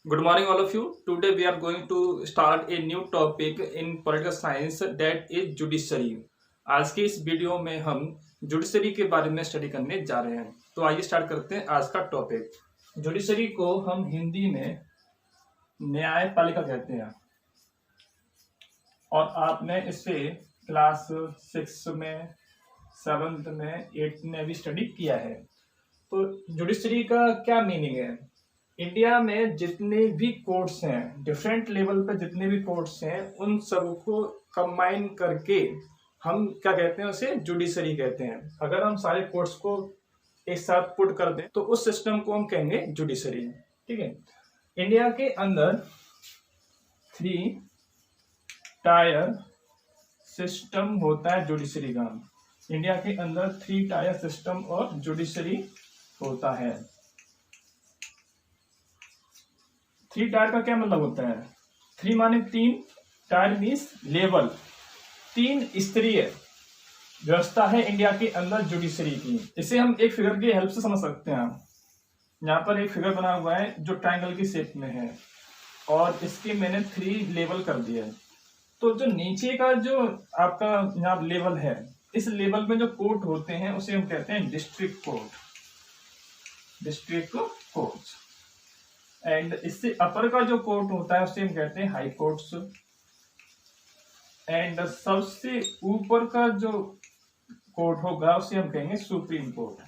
Good morning, all of you. Today we are going to start a new topic in political science that is judiciary. आज की इस video में हम judiciary के बारे में स्टडी करने जा रहे हैं। तो आइए स्टार्ट करते हैं आज का टॉपिक। जुडिशरी को हम हिंदी में न्यायपालिका कहते हैं और आपने इसे क्लास 6 में, 7th में, 8th में भी स्टडी किया है। तो जुडिशरी का क्या मीनिंग है? इंडिया में जितने भी कोर्ट्स हैं, डिफरेंट लेवल पे जितने भी कोर्ट्स हैं, उन सबको कंबाइन करके हम क्या कहते हैं, उसे जुडिशरी कहते हैं। अगर हम सारे कोर्ट्स को एक साथ पुट कर दें तो उस सिस्टम को हम कहेंगे जुडिशरी। ठीक है। इंडिया के अंदर 3 टायर सिस्टम होता है जुडिशरी का। इंडिया के अंदर 3 टायर सिस्टम और जुडिशरी होता है। 3 टायर का क्या मतलब होता है? 3 माने 3, टायर मीन्स लेवल। 3 स्तरीय व्यवस्था है इंडिया के अंदर जुडिशरी की। इसे हम एक फिगर की हेल्प से समझ सकते हैं। यहाँ पर एक फिगर बना हुआ है जो ट्रायंगल की शेप में है और इसके मैंने 3 लेवल कर दिया है। तो जो नीचे का जो आपका यहाँ लेवल है, इस लेवल में जो कोर्ट होते हैं उसे हम कहते हैं district court. District court. And इससे अपर का जो कोर्ट होता है उसे हम कहते हैं हाई कोर्ट्स। एंड सबसे ऊपर का जो कोर्ट होगा उसे हम कहेंगे सुप्रीम कोर्ट।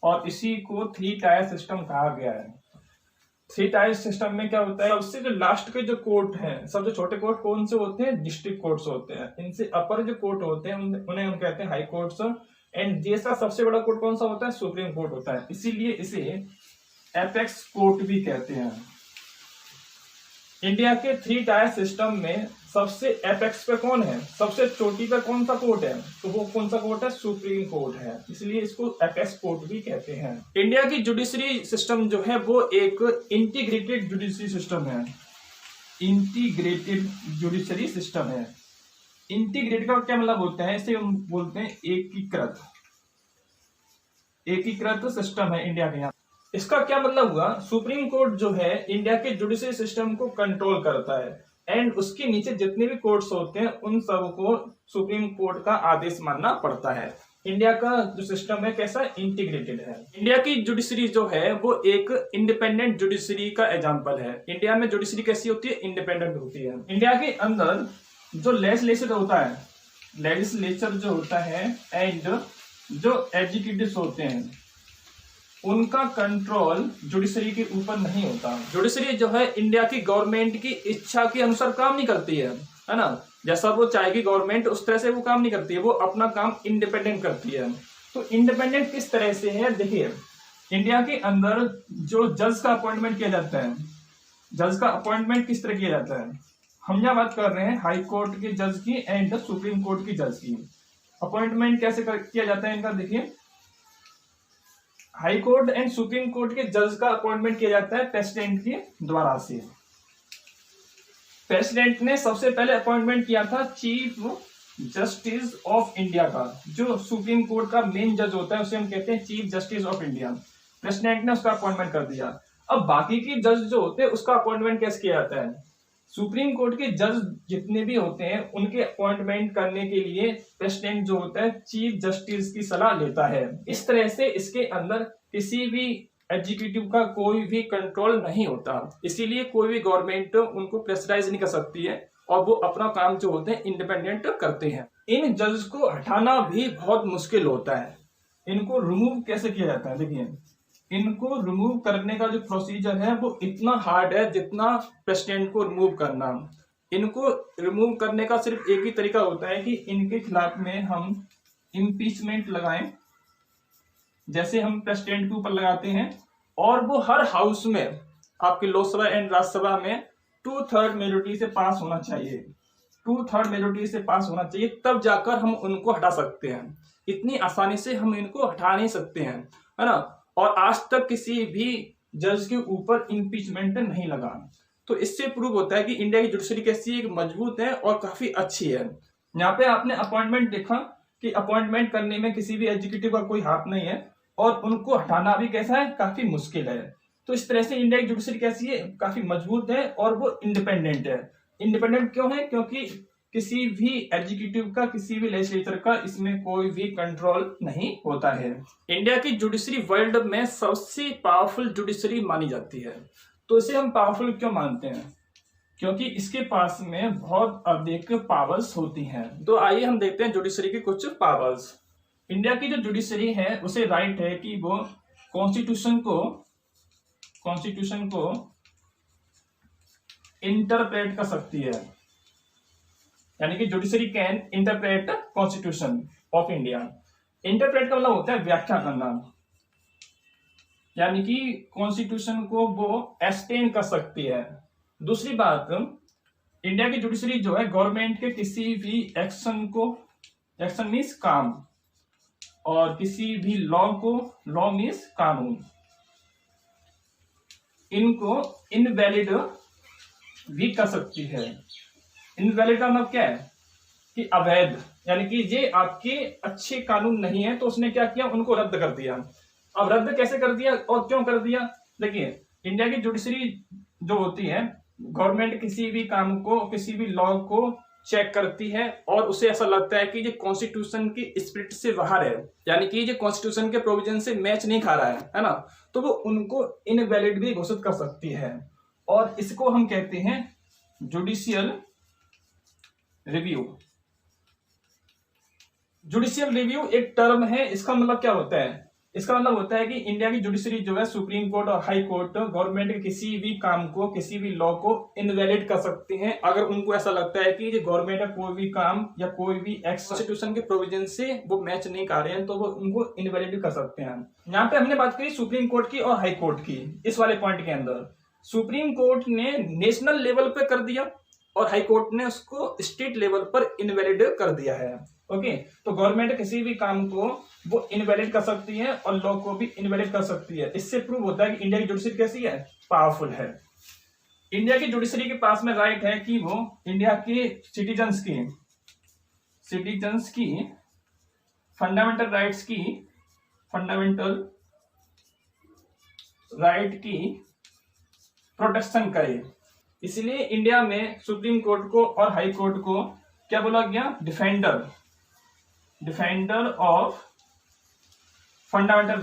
और इसी को 3 टायर सिस्टम कहा गया है। 3 टायर सिस्टम में क्या होता है, सबसे जो लास्ट के जो कोर्ट हैं, सब जो छोटे कोर्ट कौन से होते हैं? डिस्ट्रिक्ट कोर्ट्स होते हैं। इनसे अपर जो कोर्ट होते हैं उन्हें हम कहते हैं हाई कोर्ट्स। एंड देश का सबसे बड़ा कोर्ट कौन सा होता है? सुप्रीम कोर्ट होता है। इसीलिए इसे एपेक्स कोर्ट भी कहते हैं। इंडिया के 3 टायर सिस्टम में सबसे एपेक्स पे कौन है? सबसे चोटी पे कौन सा कोर्ट है? तो वो कौन सा कोर्ट है? सुप्रीम कोर्ट है। इसलिए इसको एपेक्स कोर्ट भी कहते हैं। इंडिया की जुडिशरी सिस्टम जो है वो एक इंटीग्रेटेड जुडिशरी सिस्टम है। इंटीग्रेटेड जुडिशरी सिस्टम है। इंटीग्रेटेड का क्या मतलब होता है? इसे हम बोलते हैं एकीकृत। एकीकृत सिस्टम है इंडिया के यहाँ। इसका क्या मतलब हुआ? सुप्रीम कोर्ट जो है इंडिया के जुडिशरी सिस्टम को कंट्रोल करता है एंड उसके नीचे जितने भी कोर्ट्स होते हैं उन सबको सुप्रीम कोर्ट का आदेश मानना पड़ता है। इंडिया का जो सिस्टम है कैसा? इंटीग्रेटेड है। इंडिया की जुडिशरी जो है वो एक इंडिपेंडेंट जुडिशरी का एग्जांपल है। इंडिया में जुडिशरी कैसी होती है? इंडिपेंडेंट होती है। इंडिया के अंदर जो लेजिस्लेचर होता है, लेजिस्लेचर जो होता है एंड जो एग्जीक्यूटिव होते हैं, उनका कंट्रोल जुडिशरी के ऊपर नहीं होता। जुडिशरी जो है इंडिया की गवर्नमेंट की इच्छा के अनुसार काम नहीं करती है ना। जैसा वो चाहेगी गवर्नमेंट उस तरह से वो काम नहीं करती है। वो अपना काम इंडिपेंडेंट करती है। तो इंडिपेंडेंट किस तरह से है? देखिए, इंडिया के अंदर जो जज का अपॉइंटमेंट किया जाता है, जज का अपॉइंटमेंट किस तरह किया जाता है? हम यहाँ बात कर रहे हैं हाई कोर्ट के जज की एंड सुप्रीम कोर्ट की जज की। अपॉइंटमेंट कैसे किया जाता है इनका? देखिए, high court and supreme court के जज का अपॉइंटमेंट किया जाता है प्रेसिडेंट के द्वारा से। प्रेसिडेंट ने सबसे पहले अपॉइंटमेंट किया था चीफ जस्टिस ऑफ इंडिया का। जो सुप्रीम कोर्ट का मेन जज होता है उसे हम कहते हैं chief justice of India. President ने उसका अपॉइंटमेंट कर दिया। अब बाकी के जज जो होते हैं उसका अपॉइंटमेंट कैसे किया जाता है? सुप्रीम कोर्ट के जज जितने भी होते हैं उनके अपॉइंटमेंट करने के लिए प्रेसिडेंट जो होता है चीफ जस्टिस की सलाह लेता है। इस तरह से इसके अंदर किसी भी एग्जीक्यूटिव का कोई भी कंट्रोल नहीं होता। इसीलिए कोई भी गवर्नमेंट उनको प्रेशराइज नहीं कर सकती है और वो अपना काम जो होते हैं इंडिपेंडेंट करते हैं। इन जज को हटाना भी बहुत मुश्किल होता है। इनको रिमूव कैसे किया जाता है? देखिए, इनको रिमूव करने का जो प्रोसीजर है वो इतना हार्ड है जितना प्रेसिडेंट को रिमूव करना। इनको रिमूव करने का सिर्फ एक ही तरीका होता है कि इनके खिलाफ में हम इम्पीचमेंट लगाएं, जैसे हम प्रेसिडेंट के ऊपर लगाते हैं। और वो हर हाउस में, आपके लोकसभा एंड राज्यसभा में 2/3 मेजोरिटी से पास होना चाहिए। 2/3 मेजोरिटी से पास होना चाहिए, तब जाकर हम उनको हटा सकते हैं। इतनी आसानी से हम इनको हटा नहीं सकते हैं, है ना। और आज तक किसी भी जज के ऊपर इम्पीचमेंट नहीं लगा। तो इससे प्रूव होता है कि इंडिया की जुडिशरी कैसी एक मजबूत है और काफी अच्छी है। यहाँ पे आपने अपॉइंटमेंट देखा कि अपॉइंटमेंट करने में किसी भी एग्जीक्यूटिव का कोई हाथ नहीं है और उनको हटाना भी कैसा है? काफी मुश्किल है। तो इस तरह से इंडिया की जुडिशरी कैसी है, काफी मजबूत है और वो इंडिपेंडेंट है। इंडिपेंडेंट क्यों है, क्योंकि किसी भी एग्जीक्यूटिव का, किसी भी लेजिस्लेचर का इसमें कोई भी कंट्रोल नहीं होता है। इंडिया की जुडिशरी वर्ल्ड में सबसे पावरफुल जुडिशरी मानी जाती है। तो इसे हम पावरफुल क्यों मानते हैं, क्योंकि इसके पास में बहुत अधिक पावर्स होती हैं। तो आइए हम देखते हैं जुडिशरी की कुछ पावर्स। इंडिया की जो जुडिशरी है उसे राइट है कि वो कॉन्स्टिट्यूशन को इंटरप्रेट कर सकती है, यानी कि judiciary can interpret constitution of India. Interpret का मतलब होता है व्याख्या करना, यानी कि कॉन्स्टिट्यूशन को वो एक्सटेंड कर सकती है। दूसरी बात, इंडिया की जुडिशरी जो है गवर्नमेंट के किसी भी एक्शन मीन्स काम, और किसी भी लॉ मीन्स कानून, इनको इनवैलिड भी कर सकती है। इनवैलिड का मतलब क्या है कि अवैध, यानी कि ये आपके अच्छे कानून नहीं है तो उसने क्या किया, उनको रद्द कर दिया। अब रद्द कैसे कर दिया और क्यों कर दिया? देखिए, इंडिया की जुडिशरी जो होती है, गवर्नमेंट किसी भी काम को, किसी भी लॉ को चेक करती है और उसे ऐसा लगता है कि ये कॉन्स्टिट्यूशन की स्पिरिट से बाहर है, यानी कि ये कॉन्स्टिट्यूशन के प्रोविजन से मैच नहीं खा रहा है ना, तो वो उनको इनवैलिड भी घोषित कर सकती है। और इसको हम कहते हैं जुडिशियल रिव्यू। जुडिशियल रिव्यू एक टर्म है, इसका मतलब क्या होता है? इसका मतलब होता है कि इंडिया की जुडिशरी जो है, सुप्रीम कोर्ट और हाई कोर्ट, गवर्नमेंट के किसी भी काम को, किसी भी लॉ को इनवैलिड कर सकते हैं अगर उनको ऐसा लगता है कि ये गवर्नमेंट का कोई भी काम या कोई भी एक्ट कॉन्स्टिट्यूशन के प्रोविजन से वो मैच नहीं कर रहे हैं, तो वो उनको इनवैलिड कर सकते हैं। यहाँ पे हमने बात करी सुप्रीम कोर्ट की और हाई कोर्ट की। इस वाले पॉइंट के अंदर सुप्रीम कोर्ट ने नेशनल लेवल पे कर दिया और हाई कोर्ट ने उसको स्टेट लेवल पर इनवैलिड कर दिया है। ओके, तो गवर्नमेंट किसी भी काम को वो इनवैलिड कर सकती है और लॉ को भी इनवैलिड कर सकती है। इससे प्रूव होता है कि इंडिया की जुडिशरी कैसी है, पावरफुल है। इंडिया की जुडिशरी के पास में राइट है कि वो इंडिया के सिटीजन्स की फंडामेंटल राइट की प्रोटेक्शन करे। इसलिए इंडिया में सुप्रीम कोर्ट को और हाई कोर्ट को क्या बोला गया? Defender of fundamental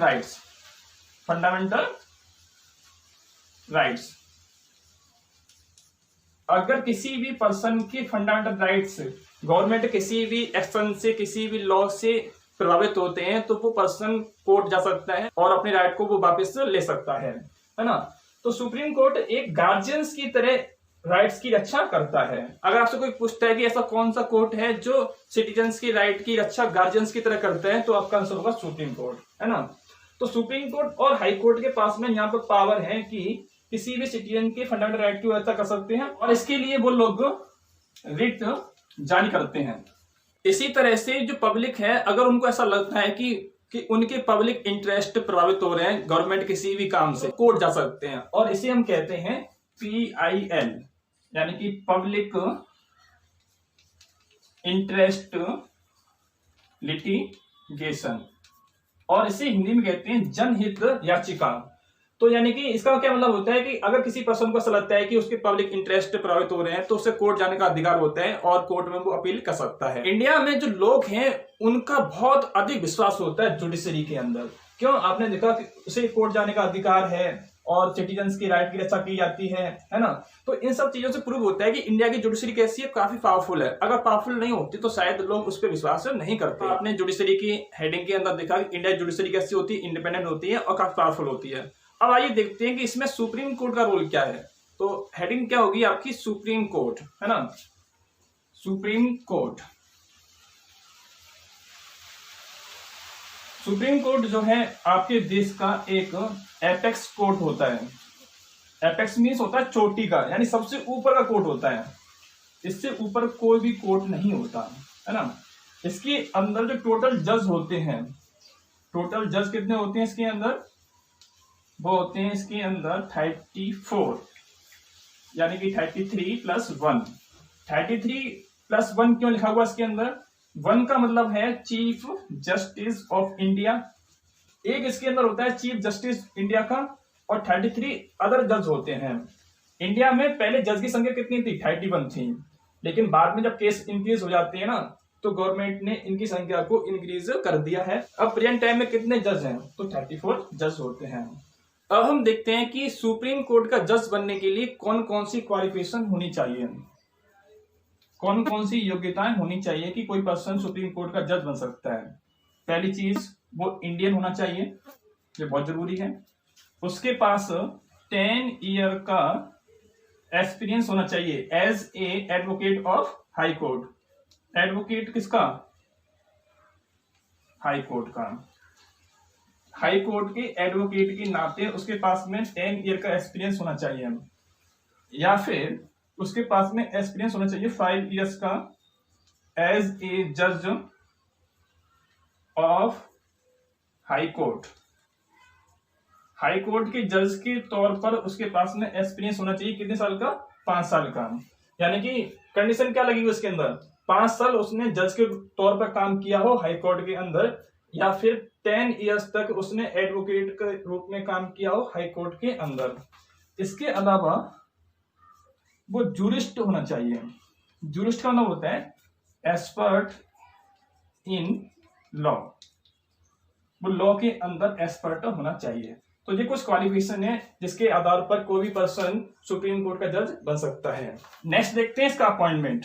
rights. अगर किसी भी पर्सन के फंडामेंटल राइट्स गवर्नमेंट किसी भी एक्शन से, किसी भी लॉ से प्रभावित होते हैं, तो वो पर्सन कोर्ट जा सकता है और अपने राइट को वो वापस ले सकता है ना। तो सुप्रीम कोर्ट एक गार्जियंस की तरह राइट्स की रक्षा करता है। अगर आपसे कोई पूछता है कि ऐसा कौन सा कोर्ट है जो सिटीजन्स की राइट की रक्षा गार्जियंस की तरह करता है, तो आपका आंसर होगा सुप्रीम कोर्ट, है ना। तो सुप्रीम कोर्ट और हाई कोर्ट के पास में यहाँ पर पावर है कि किसी भी सिटीजन के फंडामेंटल राइट की रक्षा कर सकते हैं और इसके लिए वो लोग रिट जारी करते हैं। इसी तरह से जो पब्लिक है, अगर उनको ऐसा लगता है कि उनके पब्लिक इंटरेस्ट प्रभावित हो रहे हैं गवर्नमेंट किसी भी काम से, कोर्ट जा सकते हैं और इसे हम कहते हैं PIL, यानी कि पब्लिक इंटरेस्ट लिटिगेशन, और इसे हिंदी में कहते हैं जनहित याचिका। तो यानी कि इसका क्या मतलब होता है कि अगर किसी पर्सन को ऐसा लगता है कि उसके पब्लिक इंटरेस्ट प्रभावित हो रहे हैं, तो उसे कोर्ट जाने का अधिकार होता है और कोर्ट में वो अपील कर सकता है। इंडिया में जो लोग हैं उनका बहुत अधिक विश्वास होता है जुडिशरी के अंदर। क्यों? आपने देखा कि उसे कोर्ट जाने का अधिकार है और सिटीजन्स की राइट की रक्षा की जाती है ना। तो इन सब चीजों से प्रूव होता है कि इंडिया की जुडिशरी कैसी है, काफी पावरफुल है। अगर पावरफुल नहीं होती तो शायद लोग उस पर विश्वास नहीं करते। आपने जुडिशरी की हेडिंग के अंदर देखा कि इंडिया जुडिशरी कैसी होती है, इंडिपेंडेंट होती है और काफी पावरफुल होती है। अब आइए देखते हैं कि इसमें सुप्रीम कोर्ट का रोल क्या है। तो हेडिंग क्या होगी आपकी? सुप्रीम कोर्ट, है ना। सुप्रीम कोर्ट जो है आपके देश का एक एपेक्स कोर्ट होता है। एपेक्स मीन्स होता है चोटी का, यानी सबसे ऊपर का कोर्ट होता है। इससे ऊपर कोई भी कोर्ट नहीं होता, है ना। इसके अंदर जो टोटल जज होते हैं, टोटल जज कितने होते हैं इसके अंदर? वो होते हैं इसके अंदर 34, यानी कि 33 + 1। 33 + 1 क्यों लिखा हुआ इसके अंदर? 1 का मतलब है चीफ जस्टिस ऑफ इंडिया। एक इसके अंदर होता है चीफ जस्टिस इंडिया का और 33 अदर जज होते हैं। इंडिया में पहले जज की संख्या कितनी थी? 31 थी, लेकिन बाद में जब केस इंक्रीज हो जाते हैं ना, तो गवर्नमेंट ने इनकी संख्या को इंक्रीज कर दिया है। अब प्रेजेंट टाइम में कितने जज हैं? तो 34 जज होते हैं। अब हम देखते हैं कि सुप्रीम कोर्ट का जज बनने के लिए कौन कौन सी क्वालिफिकेशन होनी चाहिए, कौन कौन सी योग्यताएं होनी चाहिए कि कोई पर्सन सुप्रीम कोर्ट का जज बन सकता है। पहली चीज, वो इंडियन होना चाहिए, ये बहुत जरूरी है। उसके पास 10 ईयर का एक्सपीरियंस होना चाहिए as a advocate of high court. Advocate किसका? हाई कोर्ट का। हाई कोर्ट के एडवोकेट के नाते उसके पास में 10 ईयर का एक्सपीरियंस होना चाहिए, या फिर उसके पास में एक्सपीरियंस होना चाहिए 5 ईयर्स का एज ए जज of high court. High court के जज के तौर पर उसके पास में एक्सपीरियंस होना चाहिए कितने साल का? 5 साल का। यानी कि कंडीशन क्या लगी उसके अंदर? 5 साल उसने जज के तौर पर काम किया हो हाई कोर्ट के अंदर, या फिर 10 ईयर्स तक उसने एडवोकेट के रूप में काम किया हो हाई कोर्ट के अंदर। इसके अलावा वो जूरिस्ट होना चाहिए। जूरिस्ट का मतलब होता है एक्सपर्ट इन लॉ, वो लॉ के अंदर एक्सपर्ट होना चाहिए। तो ये कुछ क्वालिफिकेशन है जिसके आधार पर कोई भी पर्सन सुप्रीम कोर्ट का जज बन सकता है। नेक्स्ट देखते हैं इसका अपॉइंटमेंट।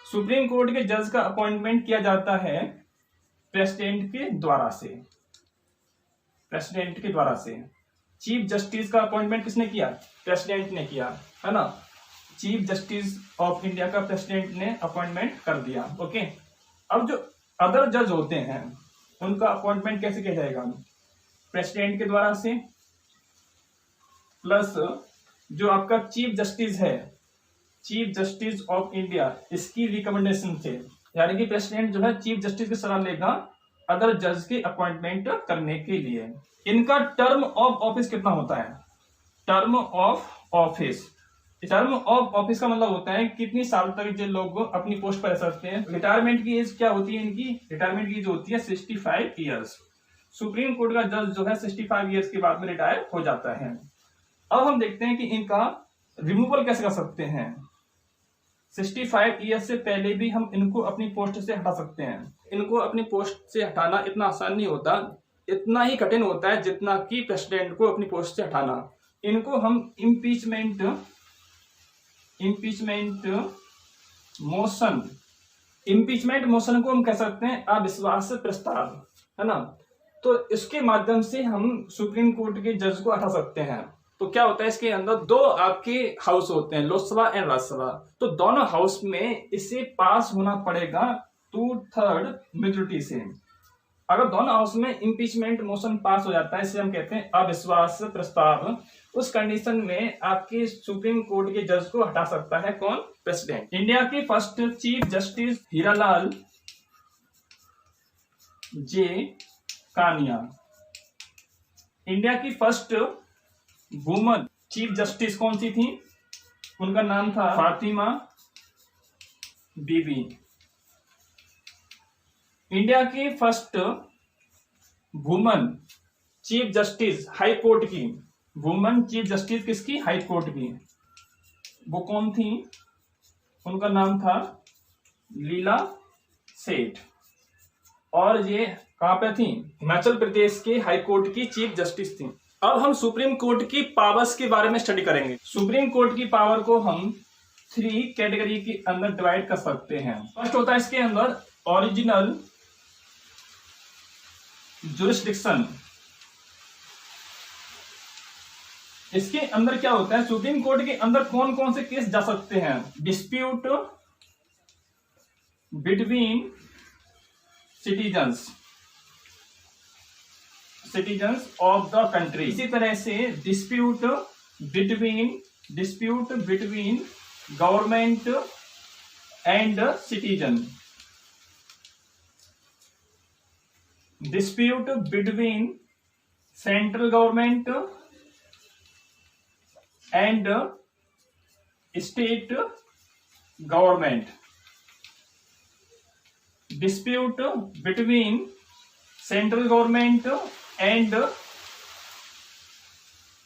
सुप्रीम कोर्ट के जज का अपॉइंटमेंट किया जाता है प्रेसिडेंट के द्वारा से। प्रेसिडेंट के द्वारा से। चीफ जस्टिस का अपॉइंटमेंट किसने किया? प्रेसिडेंट ने किया, है ना। चीफ जस्टिस ऑफ इंडिया का प्रेसिडेंट ने अपॉइंटमेंट कर दिया। ओके, अब जो अदर जज होते हैं उनका अपॉइंटमेंट कैसे किया जाएगा? प्रेसिडेंट के द्वारा से, प्लस जो आपका चीफ जस्टिस है, चीफ जस्टिस ऑफ इंडिया, इसकी रिकमेंडेशन से। यानी कि प्रेसिडेंट जो है चीफ जस्टिस की सलाह लेगा अदर जज के अपॉइंटमेंट करने के लिए। इनका टर्म ऑफ ऑफिस कितना होता है? Term of office, term of office का मतलब होता है कितनी साल तक जो लोग अपनी पोस्ट पर रह सकते हैं। रिटायरमेंट की एज क्या होती है इनकी? रिटायरमेंट की एज होती है 65 ईयर्स। सुप्रीम कोर्ट का जज जो है 65 ईयर्स के बाद में रिटायर हो जाता है। अब हम देखते हैं कि इनका रिमूवल कैसे कर सकते हैं। 65 ईयर्स से पहले भी हम इनको अपनी पोस्ट से हटा सकते हैं। इनको अपनी पोस्ट से हटाना इतना आसान नहीं होता, इतना ही कठिन होता है जितना कि प्रेसिडेंट को अपनी पोस्ट से हटाना। इनको हम इम्पीचमेंट मोशन को हम कह सकते हैं अविश्वास प्रस्ताव, है ना। तो इसके माध्यम से हम सुप्रीम कोर्ट के जज को हटा सकते हैं। तो क्या होता है, इसके अंदर दो आपके हाउस होते हैं, लोकसभा एंड राज्यसभा। तो दोनों हाउस में इसे पास होना पड़ेगा 2/3 मेजोरिटी से। अगर दोनों हाउस में इम्पीचमेंट मोशन पास हो जाता है, इसे हम कहते हैं अविश्वास प्रस्ताव। उस कंडीशन में आपके सुप्रीम कोर्ट के जज को हटा सकता है कौन? प्रेसिडेंट। इंडिया के फर्स्ट चीफ जस्टिस हीरालाल जे कानिया। इंडिया की फर्स्ट वुमन चीफ जस्टिस कौन सी थी? उनका नाम था फातिमा बीबी। इंडिया की first woman chief justice high court की, वुमन चीफ जस्टिस किसकी? हाई कोर्ट की। वो कौन थी? उनका नाम था लीला सेठ, और ये कहां पे थी? हिमाचल प्रदेश के हाई कोर्ट की चीफ जस्टिस थी। अब हम सुप्रीम कोर्ट की पावर्स के बारे में स्टडी करेंगे। सुप्रीम कोर्ट की पावर को हम 3 कैटेगरी के अंदर डिवाइड कर सकते हैं। फर्स्ट होता है इसके अंदर ओरिजिनल जुरिस्डिक्शन। इसके अंदर क्या होता है, सुप्रीम कोर्ट के अंदर कौन कौन से केस जा सकते हैं? Dispute between citizens of the country. इसी तरह से dispute between government and citizen, dispute between central government and state government, dispute between central government and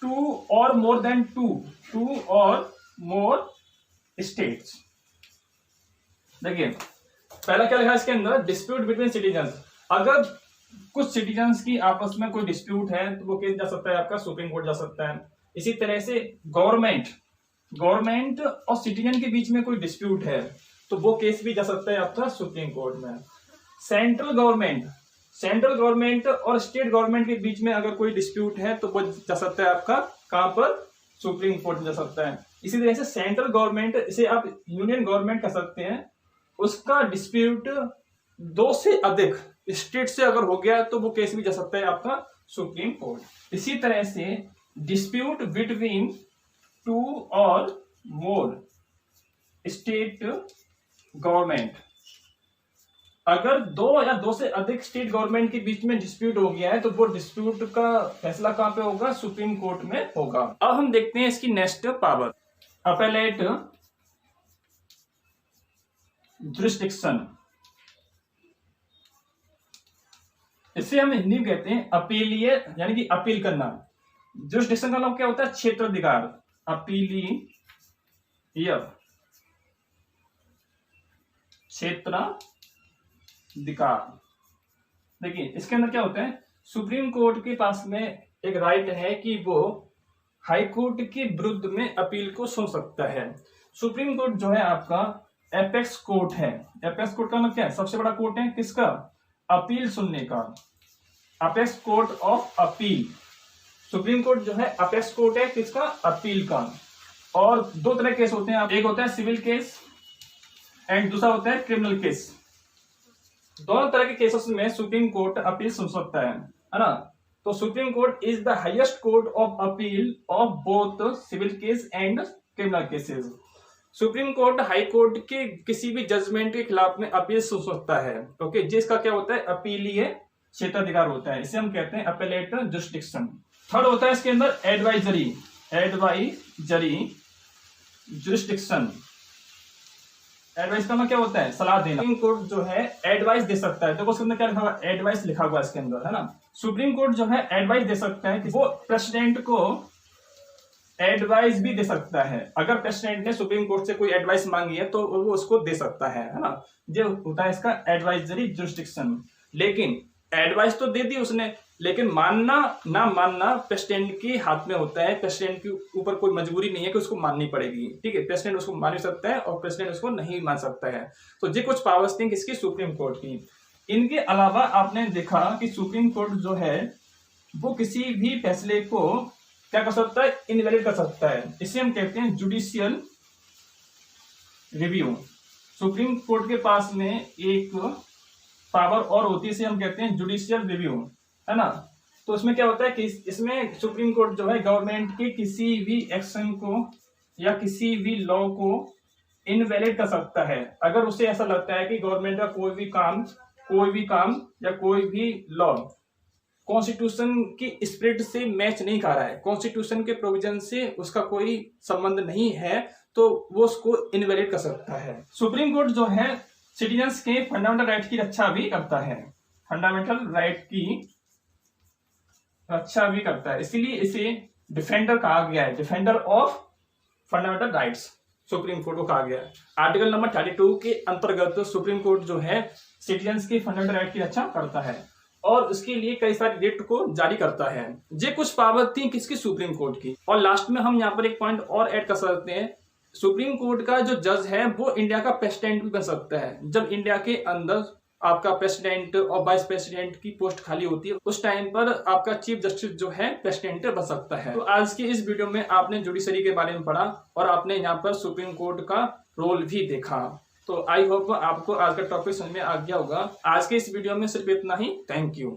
two और मोर देन टू और मोर स्टेट्स। देखिए पहला क्या लिखा इसके अंदर, डिस्प्यूट बिटवीन सिटीजन्स। अगर कुछ सिटीजन्स की आपस में कोई डिस्प्यूट है तो वो केस जा सकता है आपका सुप्रीम कोर्ट जा सकता है। इसी तरह से गवर्नमेंट और सिटीजन के बीच में कोई डिस्प्यूट है तो वो केस भी जा सकता है आपका सुप्रीम कोर्ट में। सेंट्रल गवर्नमेंट और स्टेट गवर्नमेंट के बीच में अगर कोई डिस्प्यूट है तो वो जा सकता है आपका कहां पर, सुप्रीम कोर्ट में जा सकता है। इसी तरह से सेंट्रल गवर्नमेंट, इसे आप यूनियन गवर्नमेंट कह सकते हैं, उसका डिस्प्यूट 2 से अधिक स्टेट से अगर हो गया तो वो केस भी जा सकता है आपका सुप्रीम कोर्ट। इसी तरह से डिस्प्यूट बिटवीन 2 और मोर स्टेट गवर्नमेंट, अगर 2 या 2 से अधिक स्टेट गवर्नमेंट के बीच में डिस्प्यूट हो गया है तो वो डिस्प्यूट का फैसला कहां पे होगा, सुप्रीम कोर्ट में होगा। अब हम देखते हैं इसकी नेक्स्ट पावर, अपेलेट जुरिस्डिक्शन। इसे हम हिंदी में कहते हैं अपीलीय, यानी कि अपील करना। जुरिस्डिक्शन का मतलब क्या होता है, क्षेत्राधिकार। अपीलीय क्षेत्राधिकार। देखिए इसके अंदर क्या होता है, सुप्रीम कोर्ट के पास में एक राइट है कि वो हाई कोर्ट के विरुद्ध में अपील को सुन सकता है। सुप्रीम कोर्ट जो है आपका एपेक्स कोर्ट है। एपेक्स कोर्ट का मतलब क्या है, सबसे बड़ा कोर्ट है किसका, अपील सुनने का। Apex court of appeal. Supreme court जो है अपेक्स कोर्ट है किसका, अपील का। और 2 तरह के केस होते हैं, एक होता है सिविल केस एंड दूसरा होता है क्रिमिनल केस। दोनों तरह के केसेस में सुप्रीम कोर्ट अपील सुन सकता है ना। तो supreme court is the highest court of appeal of both civil case and criminal cases. Supreme court high court के किसी भी जजमेंट के खिलाफ में अपील सुन सकता है। ओके, जिसका क्या होता है, अपीलीय क्षेत्राधिकार होता है। इसे हम कहते हैं अपेलेट जुरिस्डिक्शन। थर्ड होता है इसके अंदर एडवाइजरी जुरिस्डिक्शन। एडवाइस का मतलब क्या होता है, सलाह देना। सुप्रीम कोर्ट जो है एडवाइस दे सकता है। देखो उसके अंदर क्या लिखा हुआ, एडवाइस लिखा हुआ इसके अंदर, है ना। सुप्रीम कोर्ट जो है एडवाइस दे सकता है कि वो प्रेसिडेंट को एडवाइस भी दे सकता है। अगर प्रेसिडेंट ने सुप्रीम कोर्ट से कोई एडवाइस मांगी है तो वो उसको दे सकता है ना। जो होता है इसका एडवाइजरी जुरिस्डिक्शन। लेकिन एडवाइस तो दे दी उसने, लेकिन मानना ना मानना प्रेसिडेंट के हाथ में होता है। प्रेसिडेंट के ऊपर कोई मजबूरी नहीं है कि उसको माननी पड़ेगी। ठीक है, प्रेसिडेंट उसको मान भी सकता है और प्रेसिडेंट उसको नहीं मान सकता है। तो ये कुछ पावर्स थी किसकी, सुप्रीम कोर्ट की। इनके अलावा आपने देखा कि सुप्रीम कोर्ट जो है वो किसी भी फैसले को क्या कर सकता है, इनवैलिड कर सकता है। इसे हम कहते हैं जुडिशियल रिव्यू। सुप्रीम कोर्ट के पास में एक पावर और होती है, इसे हम कहते हैं जुडिशियल रिव्यू, है ना। तो इसमें क्या होता है कि इसमें सुप्रीम कोर्ट जो है गवर्नमेंट के किसी भी एक्शन को या किसी भी लॉ को इनवैलिड कर सकता है। अगर उसे ऐसा लगता है कि गवर्नमेंट का कोई भी काम या कोई भी लॉ कॉन्स्टिट्यूशन की स्पिरिट से मैच नहीं कर रहा है, कॉन्स्टिट्यूशन के प्रोविजन से उसका कोई संबंध नहीं है, तो वो उसको इनवैलिड कर सकता है। सुप्रीम कोर्ट जो है सिटीजन्स के फंडामेंटल राइट की रक्षा भी करता है। फंडामेंटल राइट की रक्षा भी करता है, इसीलिए इसे डिफेंडर कहा गया है। Defender of fundamental rights supreme court को कहा गया है। आर्टिकल नंबर 32 के अंतर्गत सुप्रीम कोर्ट जो है सिटीजन्स की फंडामेंटल राइट की रक्षा करता है और उसके लिए कई सारे रिट को जारी करता है। ये कुछ पावर थी किसकी, सुप्रीम कोर्ट की। और लास्ट में हम यहाँ पर एक पॉइंट और ऐड कर सकते हैं, सुप्रीम कोर्ट का जो जज है वो इंडिया का प्रेसिडेंट भी बन सकता है। जब इंडिया के अंदर आपका प्रेसिडेंट और वाइस प्रेसिडेंट की पोस्ट खाली होती है, उस टाइम पर आपका चीफ जस्टिस जो है प्रेसिडेंट बन सकता है। तो आज की इस वीडियो में आपने जुडिशरी के बारे में पढ़ा और आपने यहाँ पर सुप्रीम कोर्ट का रोल भी देखा। तो आई होप आपको आज का टॉपिक समझ में आ गया होगा। आज के इस वीडियो में सिर्फ इतना ही। Thank you.